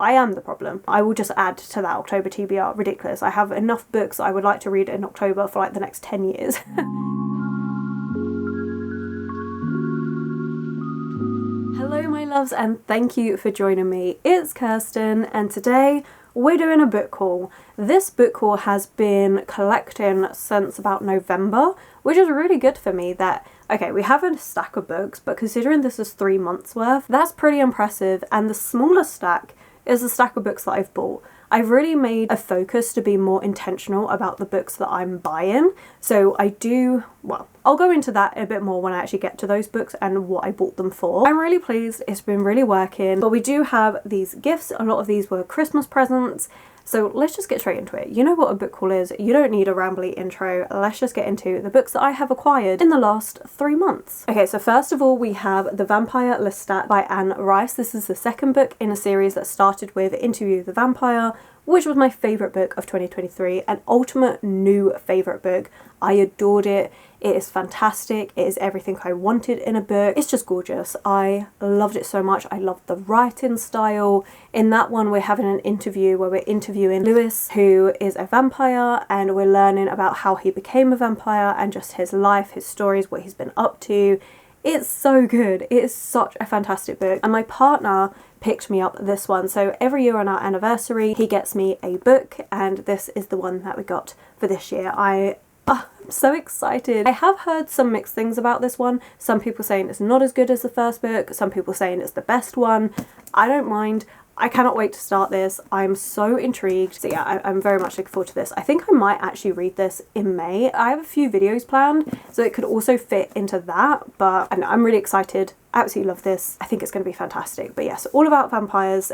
I am the problem. I will just add to that October TBR. Ridiculous. I have enough books I would like to read in October for like the next 10 years. Hello my loves, and thank you for joining me. It's Kirsten, and today we're doing a book haul. This book haul has been collecting since about November, which is really good for me. Okay, we have a stack of books, but considering this is 3 months worth, that's pretty impressive. And the smaller stack is the stack of books that I've bought. I've really made a focus to be more intentional about the books that I'm buying. So I'll go into that a bit more when I actually get to those books and what I bought them for. I'm really pleased, it's been really working, but we do have these gifts. A lot of these were Christmas presents. So let's just get straight into it. You know what a book haul is. You don't need a rambly intro. Let's just get into the books that I have acquired in the last 3 months. Okay, so first of all, we have The Vampire Lestat by Anne Rice. This is the second book in a series that started with Interview with the Vampire, which was my favourite book of 2023, an ultimate new favourite book. I adored it. It is fantastic. It is everything I wanted in a book. It's just gorgeous. I loved it so much. I loved the writing style. In that one, we're having an interview where we're interviewing Lewis, who is a vampire, and we're learning about how he became a vampire and just his life, his stories, what he's been up to. It's so good. It is such a fantastic book. And my partner picked me up this one. So every year on our anniversary, he gets me a book, and this is the one that we got for this year. I'm so excited. I have heard some mixed things about this one. Some people saying it's not as good as the first book. Some people saying it's the best one. I don't mind. I cannot wait to start this. I'm so intrigued. So yeah, I'm very much looking forward to this. I think I might actually read this in May. I have a few videos planned, so it could also fit into that, but I'm really excited. Absolutely love this. I think it's going to be fantastic. But yes, all about vampires.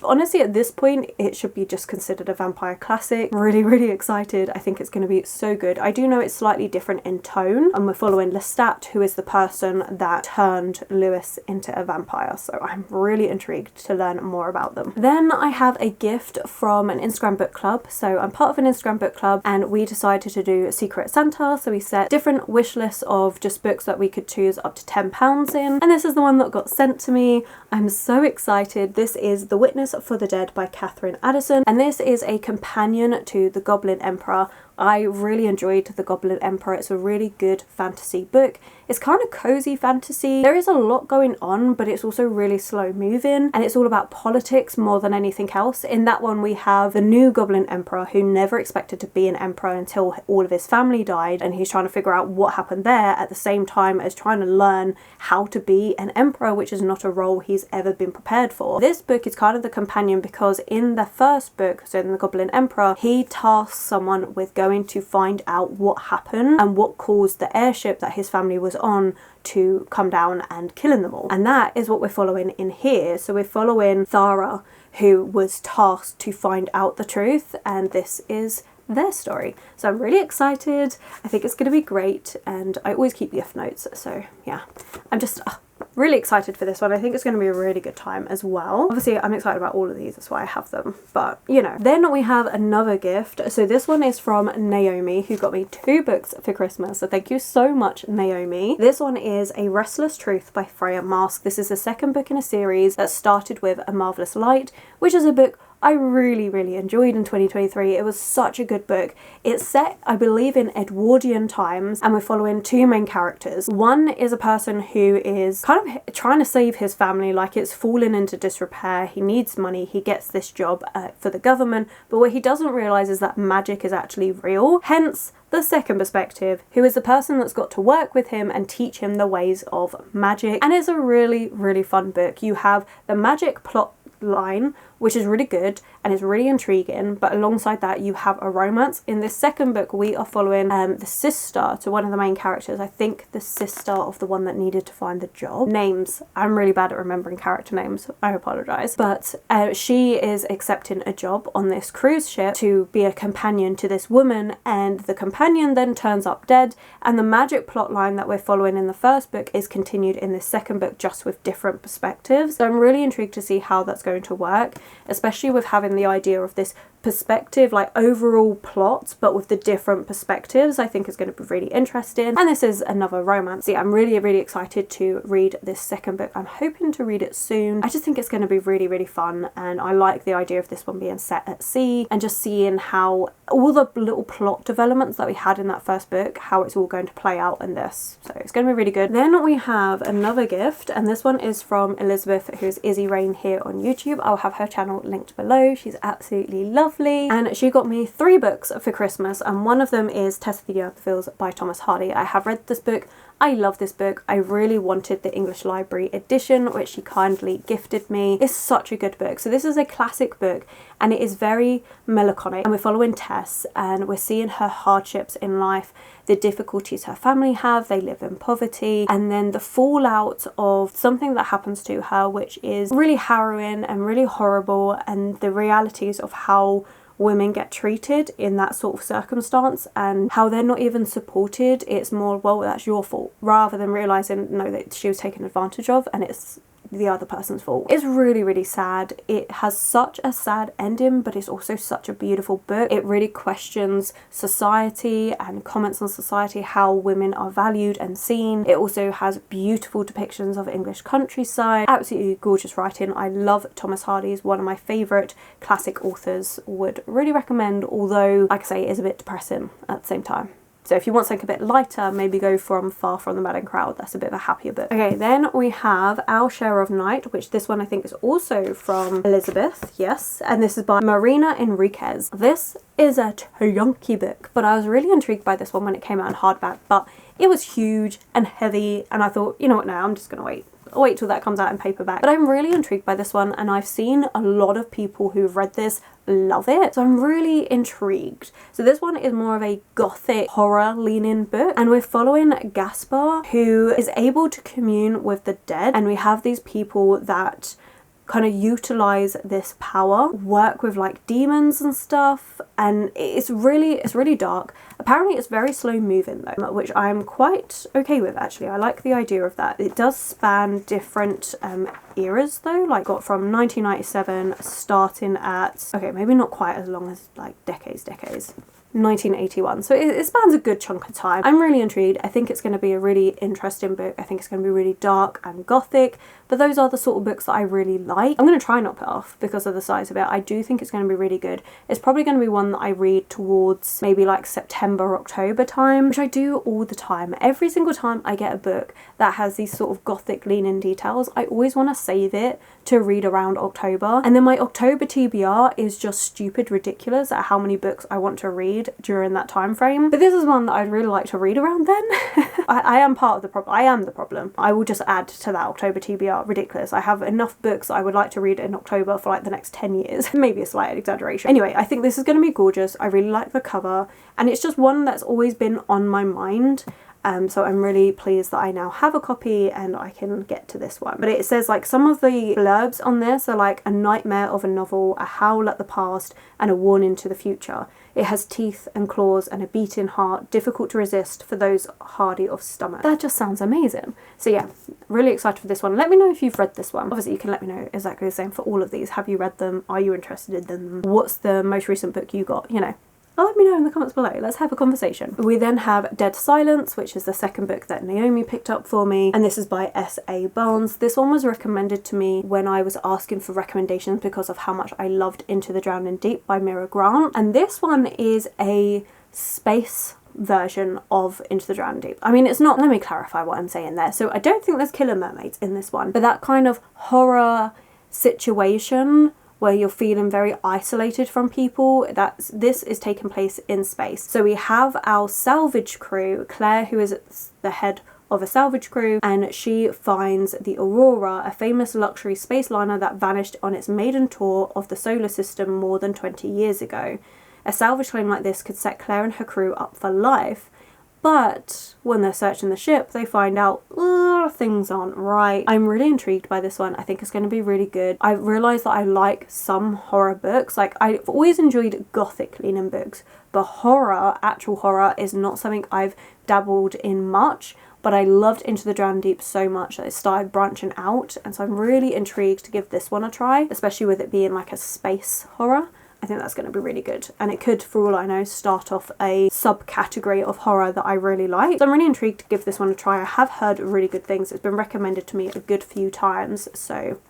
Honestly, at this point, it should be just considered a vampire classic. Really, really excited. I think it's going to be so good. I do know it's slightly different in tone, and we're following Lestat, who is the person that turned Lewis into a vampire. So I'm really intrigued to learn more about them. Then I have a gift from an Instagram book club. So I'm part of an Instagram book club, and we decided to do Secret Santa. So we set different wish lists of just books that we could choose up to £10 in. And this is the one that got sent to me. I'm so excited. This is The Witness for the Dead by Catherine Addison, and this is a companion to The Goblin Emperor. I really enjoyed The Goblin Emperor. It's a really good fantasy book. It's kind of cozy fantasy. There is a lot going on, but it's also really slow moving, and it's all about politics more than anything else. In that one, we have the new Goblin Emperor who never expected to be an emperor until all of his family died, and he's trying to figure out what happened there at the same time as trying to learn how to be an emperor, which is not a role he's ever been prepared for. This book is kind of the companion because in the first book, so in The Goblin Emperor, he tasks someone with going to find out what happened and what caused the airship that his family was on to come down and killing them all. And that is what we're following in here. So we're following Thara, who was tasked to find out the truth, and this is their story. So I'm really excited. I think it's going to be great, and I always keep gift notes, so yeah, I'm just really excited for this one. I think it's going to be a really good time as well. Obviously, I'm excited about all of these, that's why I have them, but you know. Then we have another gift. So this one is from Naomi, who got me 2 books for Christmas, so thank you so much, Naomi. This one is A Restless Truth by Freya Marske. This is the second book in a series that started with A Marvellous Light, which is a book I really, really enjoyed in 2023. It was such a good book. It's set, I believe, in Edwardian times, and we're following 2 main characters. One is a person who is kind of trying to save his family, like it's fallen into disrepair. He needs money. He gets this job for the government, but what he doesn't realise is that magic is actually real. Hence, the second perspective, who is the person that's got to work with him and teach him the ways of magic. And it's a really, really fun book. You have the magic plot line, which is really good and it's really intriguing, but alongside that you have a romance. In this second book we are following the sister to one of the main characters. I think the sister of the one that needed to find the job. Names, I'm really bad at remembering character names, I apologise, but she is accepting a job on this cruise ship to be a companion to this woman, and the companion then turns up dead, and the magic plot line that we're following in the first book is continued in this second book, just with different perspectives. So I'm really intrigued to see how that's going to work, especially with having the idea of this perspective, like overall plot, but with the different perspectives, I think is going to be really interesting. And this is another romance. Yeah, I'm really, really excited to read this second book. I'm hoping to read it soon. I just think it's going to be really, really fun, and I like the idea of this one being set at sea and just seeing how all the little plot developments that we had in that first book, how it's all going to play out in this. So it's going to be really good. Then we have another gift, and this one is from Elizabeth, who's Izzy Rain here on YouTube. I'll have her channel linked below. She's absolutely lovely, and she got me 3 books for Christmas, and one of them is the Theills by Thomas Hardy. I have read this book. I love this book. I really wanted the English Library edition, which she kindly gifted me. It's such a good book. So this is a classic book, and it is very melancholic, and we're following Tess, and we're seeing her hardships in life, the difficulties her family have. They live in poverty, and then the fallout of something that happens to her, which is really harrowing and really horrible, and the realities of how women get treated in that sort of circumstance and how they're not even supported. It's more, well, that's your fault, rather than realising, no, that she was taken advantage of and it's the other person's fault. It's really, really sad. It has such a sad ending, but it's also such a beautiful book. It really questions society and comments on society, how women are valued and seen. It also has beautiful depictions of English countryside. Absolutely gorgeous writing. I love Thomas Hardy. Is one of my favourite classic authors. Would really recommend, although, like I say, it is a bit depressing at the same time. So if you want something a bit lighter, maybe go from Far From the Madding Crowd. That's a bit of a happier book. Okay, then we have Our Share of Night, which this one I think is also from Elizabeth, yes. And this is by Marina Enriquez. This is a chunky book, but I was really intrigued by this one when it came out in hardback, but it was huge and heavy, and I thought, you know what, now I'm just gonna wait. I'll wait till that comes out in paperback. But I'm really intrigued by this one, and I've seen a lot of people who've read this love it, so I'm really intrigued. So this one is more of a gothic horror leaning book, and we're following Gaspar, who is able to commune with the dead, and we have these people that kind of utilize this power, work with like demons and stuff, and it's really dark. Apparently it's very slow moving though, which I'm quite okay with actually. I like the idea of that. It does span different eras though, like got from 1997 starting at, okay, maybe not quite as long as like decades, 1981. So it spans a good chunk of time. I'm really intrigued. I think it's going to be a really interesting book. I think it's going to be really dark and gothic, but those are the sort of books that I really like. I'm going to try not put off because of the size of it. I do think it's going to be really good. It's probably going to be one that I read towards maybe like September, October time, which I do all the time. Every single time I get a book that has these sort of gothic leaning details, I always want to save it to read around October. And then my October TBR is just stupid ridiculous at how many books I want to read during that time frame. But this is one that I'd really like to read around then. I am part of the problem. I am the problem. I will just add to that October TBR. Ridiculous. I have enough books I would like to read in October for like the next 10 years. Maybe a slight exaggeration. Anyway, I think this is going to be gorgeous. I really like the cover, and it's just one that's always been on my mind. So I'm really pleased that I now have a copy and I can get to this one. But it says like some of the blurbs on this are like a nightmare of a novel, a howl at the past, and a warning to the future. It has teeth and claws and a beating heart, difficult to resist for those hardy of stomach. That just sounds amazing. So yeah, really excited for this one. Let me know if you've read this one. Obviously you can let me know exactly the same for all of these. Have you read them? Are you interested in them? What's the most recent book you got? You know, let me know in the comments below. Let's have a conversation. We then have Dead Silence, which is the second book that Naomi picked up for me, and this is by S.A. Barnes. This one was recommended to me when I was asking for recommendations because of how much I loved Into the Drowning Deep by Mira Grant, and this one is a space version of Into the Drowning Deep. I mean, it's not, let me clarify what I'm saying there. So I don't think there's killer mermaids in this one, but that kind of horror situation where you're feeling very isolated from people, this is taking place in space. So we have our salvage crew, Claire, who is the head of a salvage crew, and she finds the Aurora, a famous luxury space liner that vanished on its maiden tour of the solar system more than 20 years ago. A salvage claim like this could set Claire and her crew up for life, but when they're searching the ship, they find out things aren't right. I'm really intrigued by this one. I think it's going to be really good. I realised that I like some horror books. Like, I've always enjoyed gothic leaning books, but horror, actual horror, is not something I've dabbled in much. But I loved Into the Drowning Deep so much that it started branching out, and so I'm really intrigued to give this one a try, especially with it being like a space horror. I think that's going to be really good. And it could, for all I know, start off a subcategory of horror that I really like. So I'm really intrigued to give this one a try. I have heard really good things. It's been recommended to me a good few times. So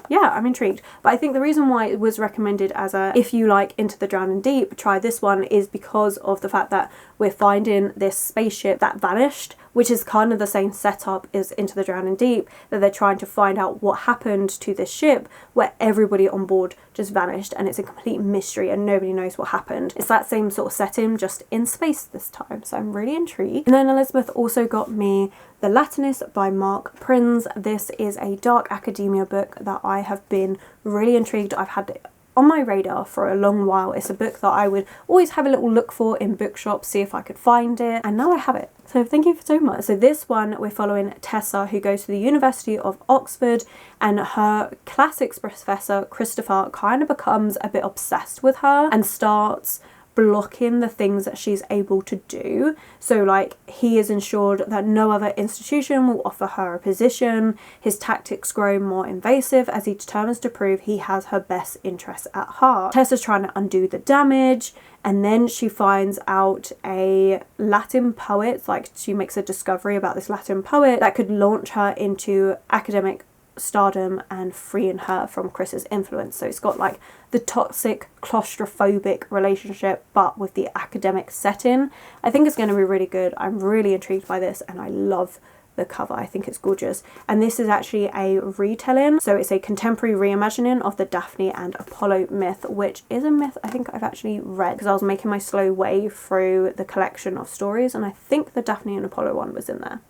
yeah, I'm intrigued. But I think the reason why it was recommended as a, if you like Into the Drowning Deep, try this one, is because of the fact that we're finding this spaceship that vanished, which is kind of the same setup as Into the Drowning Deep, that they're trying to find out what happened to this ship where everybody on board just vanished, and it's a complete mystery and nobody knows what happened. It's that same sort of setting, just in space this time, so I'm really intrigued. And then Elizabeth also got me The Latinis by Mark Prinz. This is a dark academia book that I have been really intrigued. I've had it on my radar for a long while. It's a book that I would always have a little look for in bookshops, see if I could find it, and now I have it. So thank you so much. So this one, we're following Tessa, who goes to the University of Oxford, and her classics professor, Christopher, kind of becomes a bit obsessed with her and starts blocking the things that she's able to do. So like, he is ensured that no other institution will offer her a position. His tactics grow more invasive as he determines to prove he has her best interests at heart. Tessa's trying to undo the damage, and then she finds out a Latin poet, like she makes a discovery about this Latin poet that could launch her into academic stardom and freeing her from Chris's influence. So it's got like the toxic claustrophobic relationship but with the academic setting. I think it's going to be really good. I'm really intrigued by this, and I love the cover. I think it's gorgeous. And this is actually a retelling, so it's a contemporary reimagining of the Daphne and Apollo myth, which is a myth I think I've actually read because I was making my slow way through the collection of stories, and I think the Daphne and Apollo one was in there.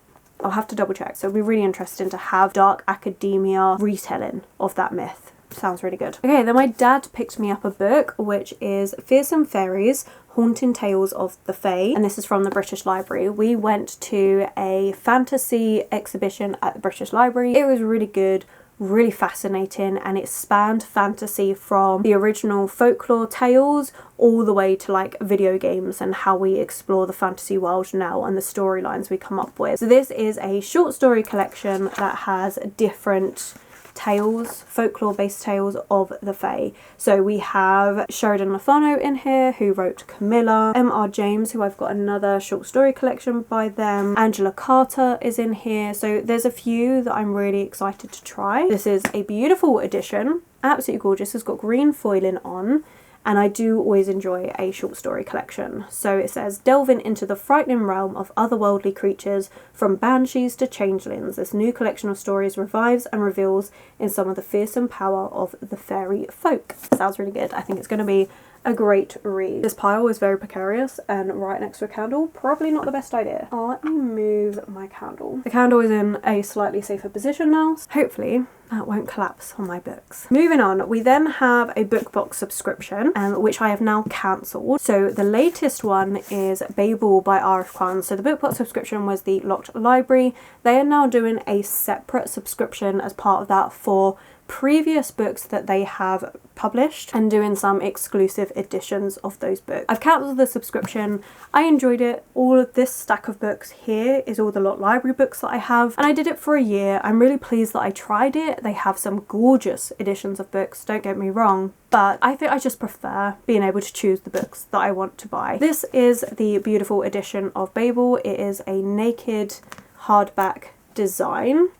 I'll have to double check. So it'll be really interesting to have dark academia retelling of that myth. Sounds really good. Okay, then my dad picked me up a book which is Fearsome Fairies, Haunting Tales of the Fae, and this is from the British Library. We went to a fantasy exhibition at the British Library. It was really good, really fascinating, and it spanned fantasy from the original folklore tales all the way to like video games and how we explore the fantasy world now and the storylines we come up with. So this is a short story collection that has different tales, folklore based tales of the Fae. So we have Sheridan Le Fanu in here, who wrote Camilla, M.R. James, who I've got another short story collection by them, Angela Carter is in here. So there's a few that I'm really excited to try. This is a beautiful edition, absolutely gorgeous. It's got green foiling on, and I do always enjoy a short story collection. So it says, delving into the frightening realm of otherworldly creatures, from banshees to changelings, this new collection of stories revives and reveals in some of the fearsome power of the fairy folk. Sounds really good. I think it's going to be a great read. This pile is very precarious and right next to a candle, probably not the best idea. Oh, let me move my candle. The candle is in a slightly safer position now, so hopefully that won't collapse on my books. Moving on, we then have a book box subscription, which I have now cancelled. So the latest one is Babel by R.F. Kuang. So the book box subscription was the Locked Library. They are now doing a separate subscription as part of that for previous books that they have published and doing some exclusive editions of those books. I've cancelled the subscription. I enjoyed it. All of this stack of books here is all the Locked Library books that I have, and I did it for a year. I'm really pleased that I tried it. They have some gorgeous editions of books, don't get me wrong, but I think I just prefer being able to choose the books that I want to buy. This is the beautiful edition of Babel. It is a naked hardback design,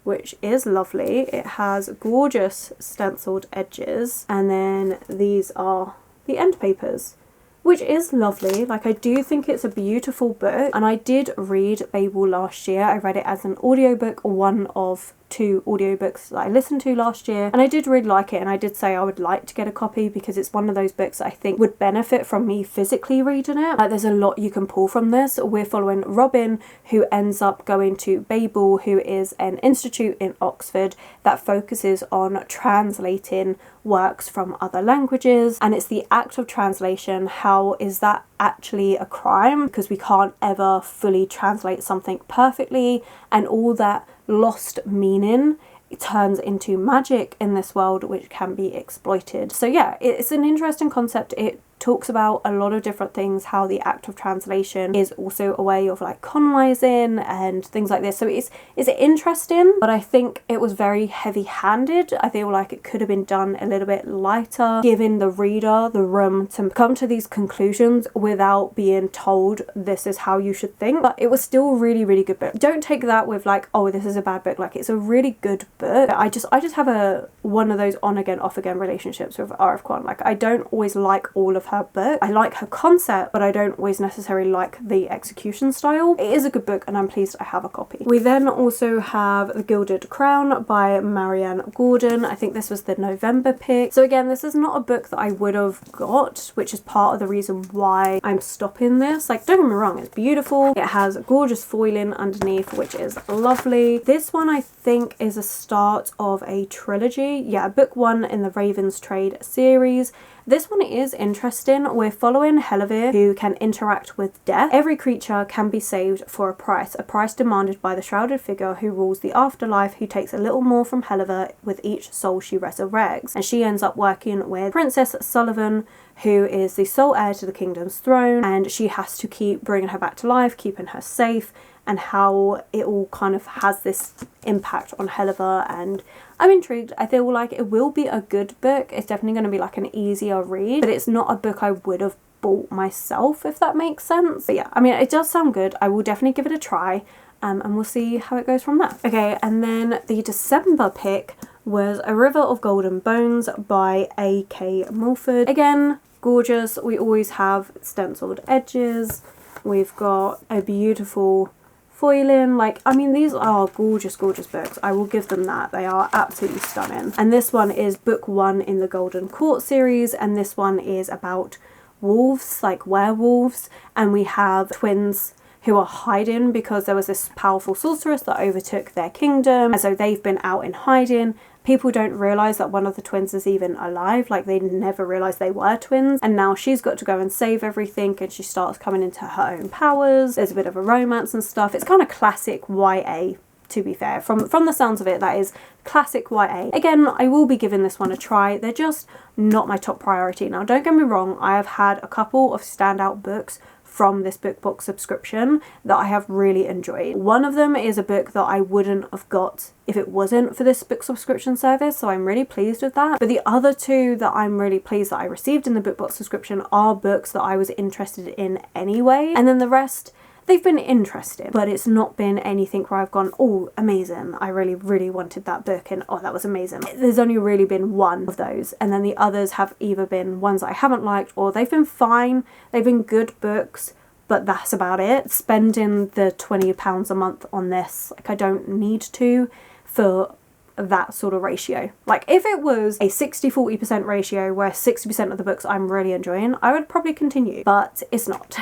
which is lovely. It has gorgeous stenciled edges, and then these are the end papers, which is lovely. Like, I do think it's a beautiful book, and I did read Babel last year. I read it as an audiobook, one of 2 audiobooks that I listened to last year, and I did really like it, and I did say I would like to get a copy because it's one of those books that I think would benefit from me physically reading it. Like, there's a lot you can pull from this. We're following Robin, who ends up going to Babel, who is an institute in Oxford that focuses on translating works from other languages, and it's the act of translation. How is that actually a crime? Because we can't ever fully translate something perfectly, and all that lost meaning, it turns into magic in this world which can be exploited. So yeah, it's an interesting concept. It talks about a lot of different things, how the act of translation is also a way of like colonizing and things like this. So it's interesting, but I think it was very heavy-handed. I feel like it could have been done a little bit lighter, giving the reader the room to come to these conclusions without being told this is how you should think. But it was still a really, really good book. Don't take that with like, oh, this is a bad book. Like, it's a really good book. I just have one of those on again, off again relationships with R.F. Kuang. Like, I don't always like all of her book. I like her concept, but I don't always necessarily like the execution style. It is a good book, and I'm pleased I have a copy. We then also have The Gilded Crown by Marianne Gordon. I think this was the November pick. So again, this is not a book that I would have got, which is part of the reason why I'm stopping this. Like, don't get me wrong, it's beautiful. It has gorgeous foiling underneath, which is lovely. This one I think is a start of a trilogy. Yeah, book 1 in the Raven's Trade series. This one is interesting. We're following Helivir, who can interact with death. Every creature can be saved for a price demanded by the shrouded figure who rules the afterlife, who takes a little more from Helivir with each soul she resurrects. And she ends up working with Princess Sullivan, who is the sole heir to the kingdom's throne, and she has to keep bringing her back to life, keeping her safe, and how it all kind of has this impact on Helivir. And I'm intrigued. I feel like it will be a good book. It's definitely going to be like an easier read, but it's not a book I would have bought myself, if that makes sense. But yeah, I mean, it does sound good. I will definitely give it a try, and we'll see how it goes from there. Okay, and then the December pick was A River of Golden Bones by A.K. Mulford. Again, gorgeous. We always have stenciled edges. We've got a beautiful foiling. Like, I mean, these are gorgeous, gorgeous books. I will give them that. They are absolutely stunning. And this one is book 1 in the Golden Court series, and this one is about wolves, like werewolves, and we have twins who are hiding because there was this powerful sorceress that overtook their kingdom, and so they've been out in hiding. People don't realise that one of the twins is even alive, like they never realised they were twins, and now she's got to go and save everything, and she starts coming into her own powers. There's a bit of a romance and stuff. It's kind of classic YA, to be fair. From the sounds of it, that is classic YA. Again, I will be giving this one a try. They're just not my top priority. Now, don't get me wrong, I have had a couple of standout books from this book box subscription that I have really enjoyed. One of them is a book that I wouldn't have got if it wasn't for this book subscription service, so I'm really pleased with that. But the other two that I'm really pleased that I received in the book box subscription are books that I was interested in anyway, and then the rest, they've been interesting, but it's not been anything where I've gone, oh, amazing, I really, really wanted that book, and oh, that was amazing. There's only really been one of those, and then the others have either been ones that I haven't liked, or they've been fine, they've been good books, but that's about it. Spending the £20 a month on this, like, I don't need to for that sort of ratio. Like, if it was a 60-40% ratio where 60% of the books I'm really enjoying, I would probably continue, but it's not.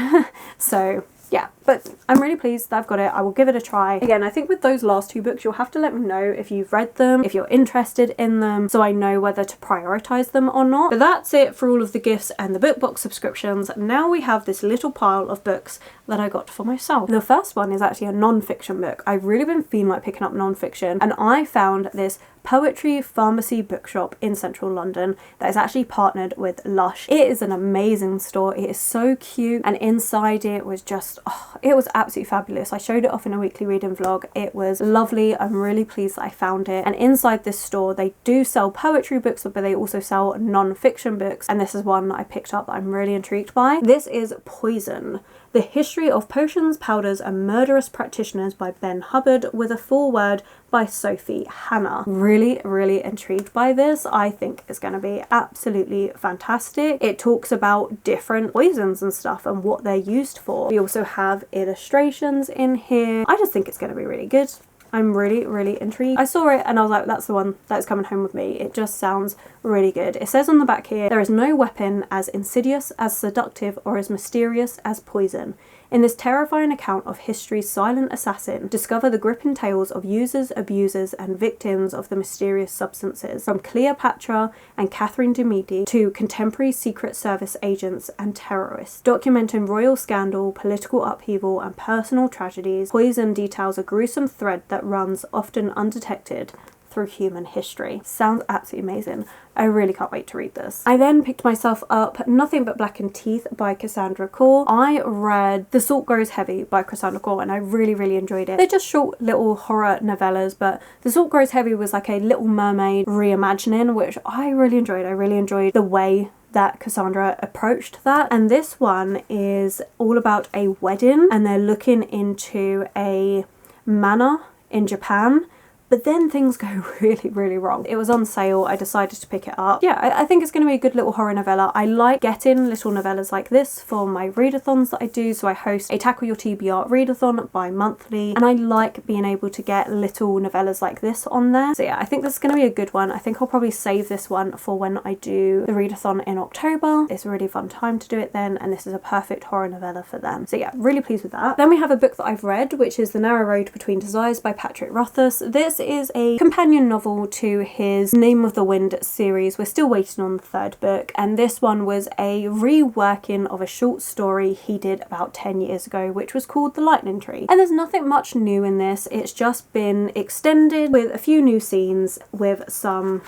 So yeah, but I'm really pleased that I've got it. I will give it a try. Again, I think with those last two books, you'll have to let me know if you've read them, if you're interested in them, so I know whether to prioritize them or not. But that's it for all of the gifts and the book box subscriptions. Now we have this little pile of books that I got for myself. The first one is actually a non-fiction book. I've really been feeling like picking up non-fiction, and I found this Poetry Pharmacy bookshop in central London that is actually partnered with Lush. It is an amazing store. It is so cute, and inside it was just, oh, it was absolutely fabulous. I showed it off in a weekly reading vlog. It was lovely. I'm really pleased that I found it. And inside this store, they do sell poetry books, but they also sell non-fiction books, and this is one that I picked up that I'm really intrigued by. This is Poison: The History of Potions, Powders and Murderous Practitioners by Ben Hubbard, with a foreword by Sophie Hannah. Really, really intrigued by this. I think it's going to be absolutely fantastic. It talks about different poisons and stuff and what they're used for. We also have illustrations in here. I just think it's going to be really good. I'm really, really intrigued. I saw it and I was like, that's the one that's coming home with me. It just sounds really good. It says on the back here, there is no weapon as insidious, as seductive, or as mysterious as poison. In this terrifying account of history's silent assassin, discover the gripping tales of users, abusers, and victims of the mysterious substances, from Cleopatra and Catherine de' Medici to contemporary Secret Service agents and terrorists. Documenting royal scandal, political upheaval, and personal tragedies, Poison details a gruesome thread that runs, often undetected, through human history. Sounds absolutely amazing. I really can't wait to read this. I then picked myself up Nothing But Blackened Teeth by Cassandra Core. I read The Salt Grows Heavy by Cassandra Core and I really, really enjoyed it. They're just short little horror novellas, but The Salt Grows Heavy was like a Little Mermaid reimagining, which I really enjoyed. I really enjoyed the way that Cassandra approached that. And this one is all about a wedding and they're looking into a manor in Japan. But then things go really, really wrong. It was on sale. I decided to pick it up. Yeah, I think it's going to be a good little horror novella. I like getting little novellas like this for my readathons that I do. So I host a Tackle Your TBR readathon bi-monthly. And I like being able to get little novellas like this on there. So yeah, I think this is going to be a good one. I think I'll probably save this one for when I do the readathon in October. It's a really fun time to do it then. And this is a perfect horror novella for them. So yeah, really pleased with that. Then we have a book that I've read, which is The Narrow Road Between Desires by Patrick Rothfuss. This is a companion novel to his Name of the Wind series. We're still waiting on the third book, and this one was a reworking of a short story he did about 10 years ago, which was called The Lightning Tree. And there's nothing much new in this. It's just been extended with a few new scenes with some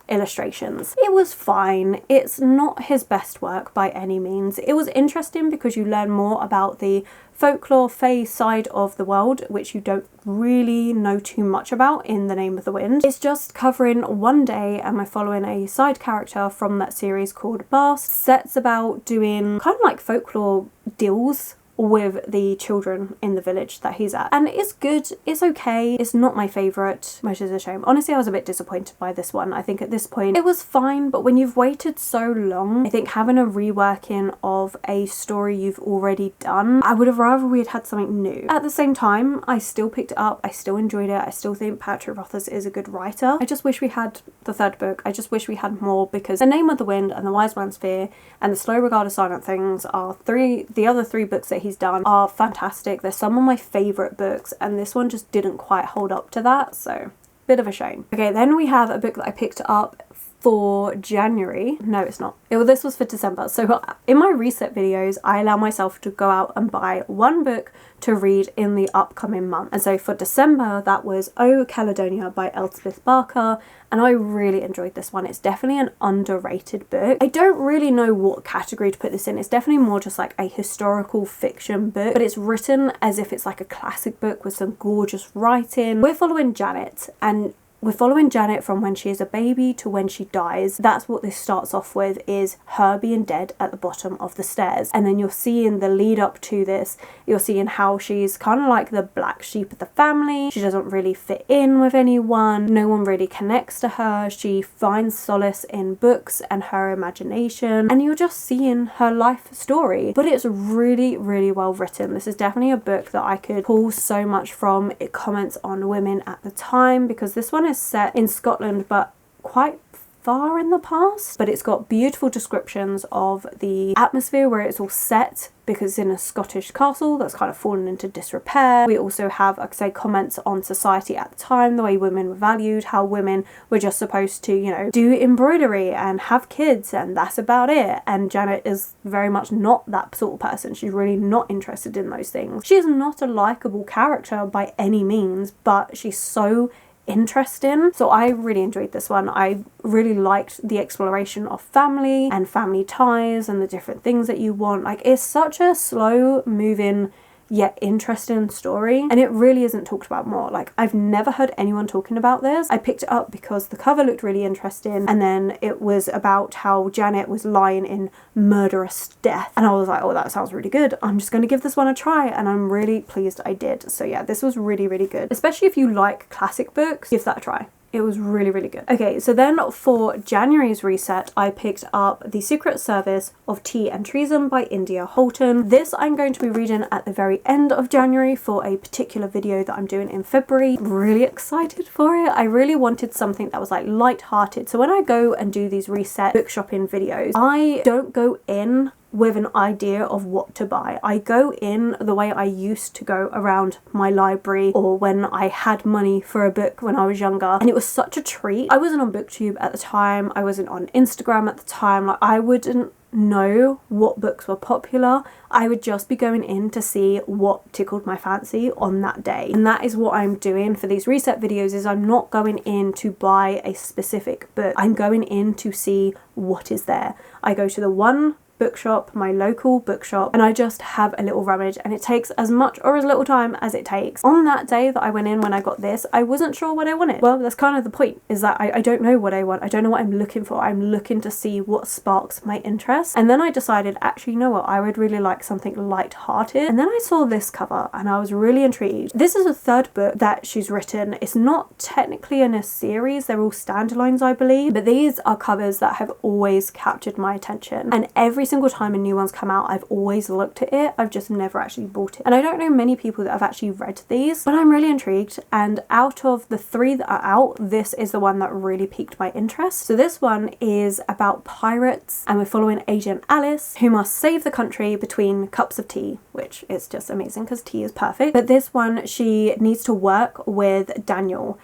illustrations. It was fine. It's not his best work by any means. It was interesting because you learn more about the folklore fae side of the world, which you don't really know too much about in The Name of the Wind. It's just covering one day and we're following a side character from that series called Bast. Sets about doing kind of like folklore deals with the children in the village that he's at. And it's good, it's okay, it's not my favourite, which is a shame. Honestly, I was a bit disappointed by this one. I think at this point it was fine, but when you've waited so long, I think having a reworking of a story you've already done, I would have rather we had something new. At the same time, I still picked it up, I still enjoyed it, I still think Patrick Rothfuss is a good writer. I just wish we had the third book. I just wish we had more, because The Name of the Wind and The Wise Man's Fear and The Slow Regard of Silent Things are the other three books that he's done are fantastic. They're some of my favourite books and this one just didn't quite hold up to that, so bit of a shame. Okay, then we have a book that I picked up for January. No, it's not. This was for December. So in my reset videos, I allow myself to go out and buy one book to read in the upcoming month. And so for December, that was Oh Caledonia by Elspeth Barker. And I really enjoyed this one. It's definitely an underrated book. I don't really know what category to put this in. It's definitely more just like a historical fiction book, but it's written as if it's like a classic book with some gorgeous writing. We're following Janet, and we're following Janet from when she is a baby to when she dies. That's what this starts off with, is her being dead at the bottom of the stairs. And then you're seeing the lead up to this. You're seeing how she's kind of like the black sheep of the family. She doesn't really fit in with anyone. No one really connects to her. She finds solace in books and her imagination. And you're just seeing her life story. But it's really, really well written. This is definitely a book that I could pull so much from. It comments on women at the time, because this one is set in Scotland but quite far in the past, but it's got beautiful descriptions of the atmosphere where it's all set, because it's in a Scottish castle that's kind of fallen into disrepair. We also have, like I say, comments on society at the time, the way women were valued, how women were just supposed to, you know, do embroidery and have kids and that's about it. And Janet is very much not that sort of person. She's really not interested in those things. She is not a likable character by any means, but she's so interesting. So I really enjoyed this one. I really liked the exploration of family and family ties and the different things that you want. Like, it's such a slow moving yet interesting story, and it really isn't talked about more. Like, I've never heard anyone talking about this. I picked it up because the cover looked really interesting, and then it was about how Janet was lying in murderous death, and I was like, oh, that sounds really good. I'm just going to give this one a try, and I'm really pleased I did. So yeah, this was really, really good. Especially if you like classic books, give that a try. It was really, really good. Okay, so then for January's reset, I picked up The Secret Service of Tea and Treason by India Holton. This I'm going to be reading at the very end of January for a particular video that I'm doing in February. I'm really excited for it. I really wanted something that was like light-hearted. So when I go and do these reset book shopping videos, I don't go in with an idea of what to buy. I go in the way I used to go around my library, or when I had money for a book when I was younger, and it was such a treat. I wasn't on BookTube at the time, I wasn't on Instagram at the time. Like, I wouldn't know what books were popular. I would just be going in to see what tickled my fancy on that day. And that is what I'm doing for these reset videos, is I'm not going in to buy a specific book. I'm going in to see what is there. I go to the one bookshop, my local bookshop, and I just have a little rummage, and it takes as much or as little time as it takes. On that day that I went in when I got this, I wasn't sure what I wanted. Well, that's kind of the point, is that I don't know what I want. I don't know what I'm looking for. I'm looking to see what sparks my interest. And then I decided, actually, you know what, I would really like something light-hearted. And then I saw this cover and I was really intrigued. This is a third book that she's written. It's not technically in a series, they're all standalones, I believe, but these are covers that have always captured my attention, and every single time a new one's come out, I've always looked at it. I've just never actually bought it. And I don't know many people that have actually read these, but I'm really intrigued. And out of the 3 that are out, this is the one that really piqued my interest. So this one is about pirates, and we're following Agent Alice, who must save the country between cups of tea, which is just amazing because tea is perfect. But this one, she needs to work with Daniel,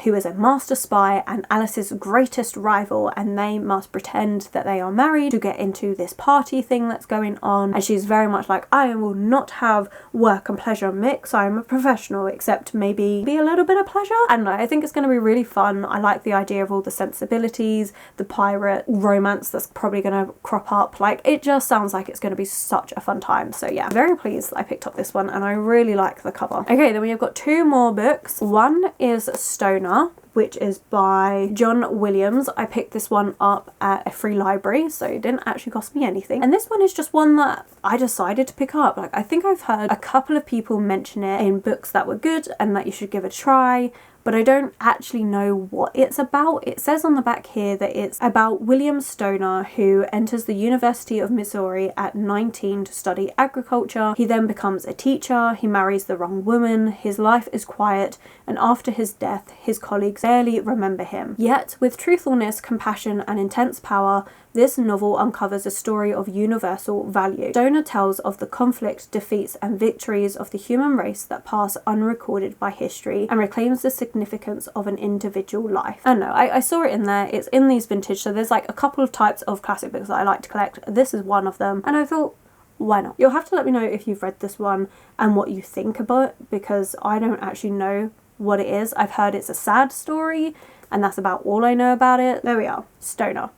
who is a master spy and Alice's greatest rival, and they must pretend that they are married to get into this party thing that's going on. And she's very much like, I will not have work and pleasure mix. I'm a professional, except maybe be a little bit of pleasure. And I think it's going to be really fun. I like the idea of all the sensibilities, the pirate romance that's probably going to crop up. Like, it just sounds like it's going to be such a fun time. So yeah, very pleased that I picked up this one, and I really like the cover. Okay, then we have got 2 more books. One is Stoner, which is by John Williams. I picked this one up at a free library, so it didn't actually cost me anything. And this one is just one that I decided to pick up. Like, I think I've heard a couple of people mention it in books that were good and that you should give it a try, but I don't actually know what it's about. It says on the back here that it's about William Stoner, who enters the University of Missouri at 19 to study agriculture. He then becomes a teacher, he marries the wrong woman, his life is quiet, and after his death, his colleagues barely remember him. Yet, with truthfulness, compassion, and intense power, this novel uncovers a story of universal value. Stoner tells of the conflict, defeats, and victories of the human race that pass unrecorded by history, and reclaims the significance of an individual life. I don't know, I saw it in there. It's in these vintage, so there's like a couple of types of classic books that I like to collect. This is one of them, and I thought, why not? You'll have to let me know if you've read this one and what you think about it, because I don't actually know what it is. I've heard it's a sad story, and that's about all I know about it. There we are, Stoner.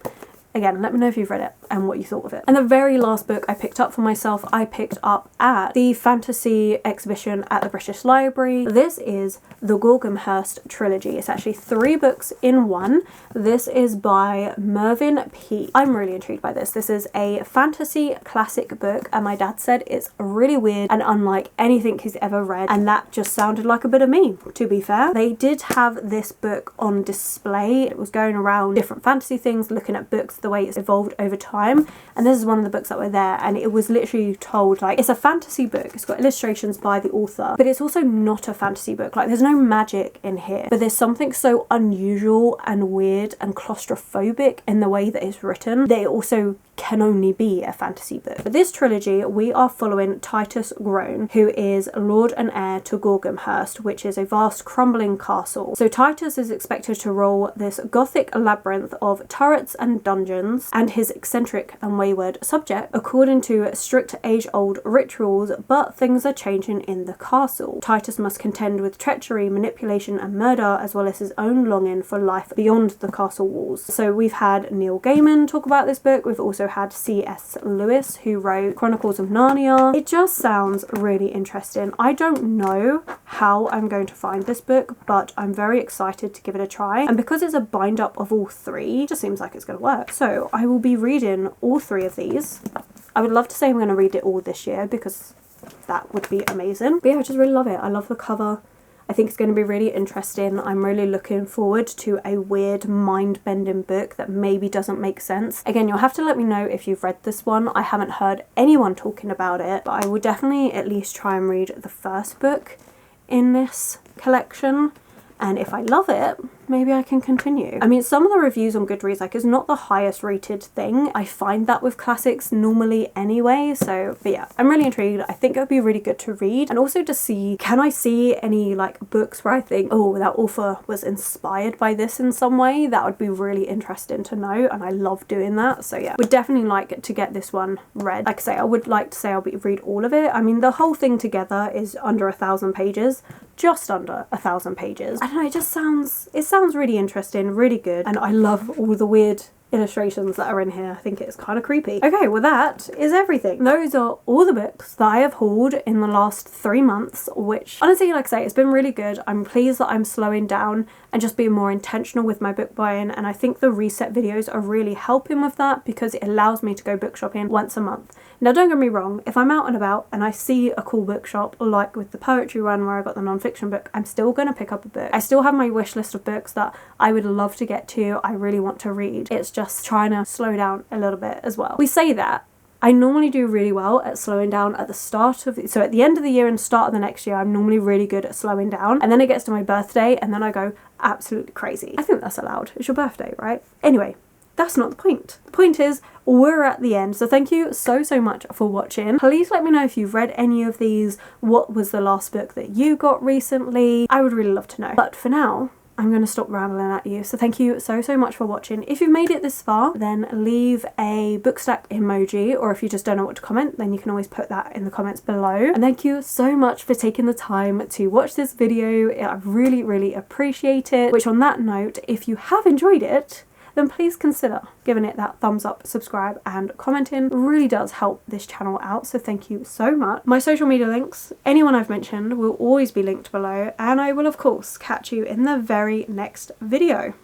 Again, let me know if you've read it and what you thought of it. And the very last book I picked up for myself, I picked up at the fantasy exhibition at the British Library. This is the Hurst Trilogy. It's actually 3 books in one. This is by Mervyn Peake. I'm really intrigued by this. This is a fantasy classic book, and my dad said it's really weird and unlike anything he's ever read, and that just sounded like a bit of me, to be fair. They did have this book on display. It was going around different fantasy things, looking at books, the way it's evolved over time, and this is one of the books that were there, and it was literally told, like, it's a fantasy book, it's got illustrations by the author, but it's also not a fantasy book. Like, there's no magic in here, but there's something so unusual and weird and claustrophobic in the way that it's written that it also can only be a fantasy book. For this trilogy, we are following Titus Groan, who is lord and heir to Hurst, which is a vast crumbling castle. So Titus is expected to rule this gothic labyrinth of turrets and dungeons, and his eccentric and wayward subject, according to strict age-old rituals, but things are changing in the castle. Titus must contend with treachery, manipulation, and murder, as well as his own longing for life beyond the castle walls. So we've had Neil Gaiman talk about this book. We've also had C.S. Lewis, who wrote Chronicles of Narnia. It just sounds really interesting. I don't know how I'm going to find this book, but I'm very excited to give it a try. And because it's a bind up of all 3, it just seems like it's going to work. So I will be reading all 3 of these. I would love to say I'm going to read it all this year, because that would be amazing. But yeah, I just really love it. I love the cover. I think it's going to be really interesting. I'm really looking forward to a weird, mind-bending book that maybe doesn't make sense. Again, you'll have to let me know if you've read this one. I haven't heard anyone talking about it, but I will definitely at least try and read the first book in this collection. And if I love it, maybe I can continue. I mean, some of the reviews on Goodreads, like, it's not the highest rated thing. I find that with classics normally anyway. So, but yeah, I'm really intrigued. I think it would be really good to read, and also to see, can I see any like books where I think, oh, that author was inspired by this in some way? That would be really interesting to know, and I love doing that. So yeah, would definitely like to get this one read. Like I say, I would like to say I'll read all of it. I mean, the whole thing together is under 1,000 pages. Just under 1,000 pages. I don't know, it sounds really interesting, really good, and I love all the weird illustrations that are in here. I think it's kind of creepy. Okay, well that is everything. Those are all the books that I have hauled in the last 3 months, which honestly, like I say, it's been really good. I'm pleased that I'm slowing down and just being more intentional with my book buying, and I think the reset videos are really helping with that because it allows me to go book shopping once a month. Now don't get me wrong, if I'm out and about and I see a cool bookshop, like with the poetry one where I got the non-fiction book, I'm still going to pick up a book. I still have my wish list of books that I would love to get to, I really want to read. It's just trying to slow down a little bit as well. We say that. I normally do really well at slowing down at the start of, so at the end of the year and start of the next year, I'm normally really good at slowing down. And then it gets to my birthday and then I go absolutely crazy. I think that's allowed. It's your birthday, right? Anyway, that's not the point. The point is, we're at the end. So thank you so much for watching. Please let me know if you've read any of these. What was the last book that you got recently? I would really love to know. But for now, I'm going to stop rambling at you. So thank you so much for watching. If you've made it this far, then leave a book stack emoji, or if you just don't know what to comment, then you can always put that in the comments below. And thank you so much for taking the time to watch this video. I really appreciate it. Which, on that note, if you have enjoyed it, then please consider giving it that thumbs up, subscribe and commenting. It really does help this channel out, so thank you so much. My social media links, anyone I've mentioned, will always be linked below, and I will of course catch you in the very next video.